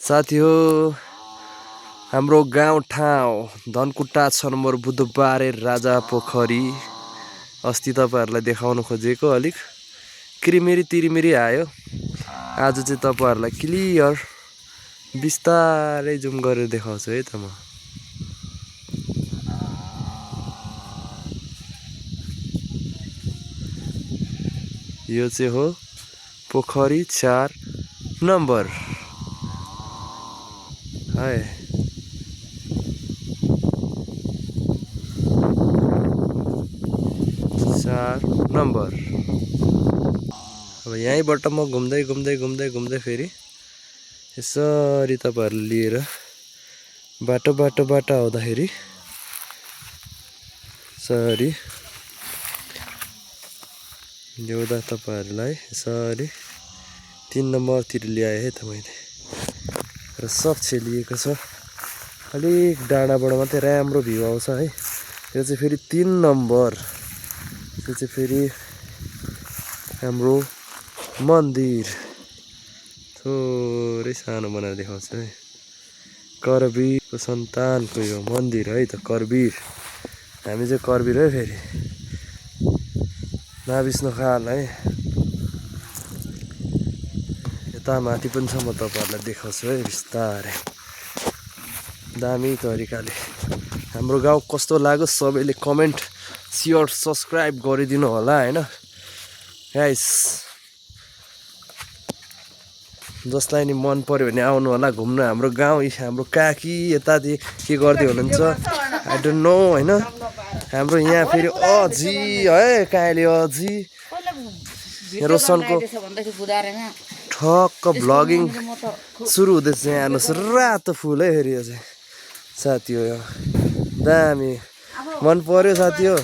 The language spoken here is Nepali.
साथी हो हाम्रो गाउँ ठाउँ धनकुटा 6 नम्बर बुधबारे राजा पोखरी अस्ति तपाईहरुलाई देखाउन खोजेको अलिक किरिमिरी तिरिमिरी आयो। आज चाहिँ तपाईहरुलाई क्लियर बिस्तारै जुम गरेर देखाउँछु है त म। यो चाहिँ हो पोखरी 4 नम्बर है। 4 नम्बर। अब यहीँबाट म घुम्दै फेरि यसरी तपाईहरुले लिएर बाटो आउँदाखेरि यसरी ल्याउँदा तपाईहरुलाई यसरी 3 नम्बरतिर ल्याए है त मैले। र सब छेलिएको छ, अलिक डाँडाबाट मात्रै राम्रो भ्यू आउँछ है। यो चाहिँ फेरि 3 नम्बर। यो चाहिँ फेरि हाम्रो मन्दिर थोरै सानो बनाएर देखाउँछु है। करवीरको सन्तानको यो मन्दिर है त। करवीर हामी चाहिँ करवीर है फेरि नबिच्नु खाल है। यता माथि पनि छ, म तपाईहरुलाई देखाउँछु है बिस्तारै दामी तरिकाले। हाम्रो गाउँ कस्तो लाग्यो सबैले कमेन्ट शेयर सब्स्क्राइब गरिदिनु होला हैन गाइस। जसलाई नि मन पर्यो भने आउनु होला घुम्न हाम्रो गाउँ। हाम्रो काकी यताति के गर्दै हुनुहुन्छ आई डोन्ट नो हैन। हाम्रो यहाँ फेरि अजी है काइले अजी रोशनको ठक्क भ्लगिङ सुरु हुँदैछ। यहाँ हेर्नुहोस् रातो फुल है फेरि यो चाहिँ साथी हो। यो दामी मन पर्यो साथी हो।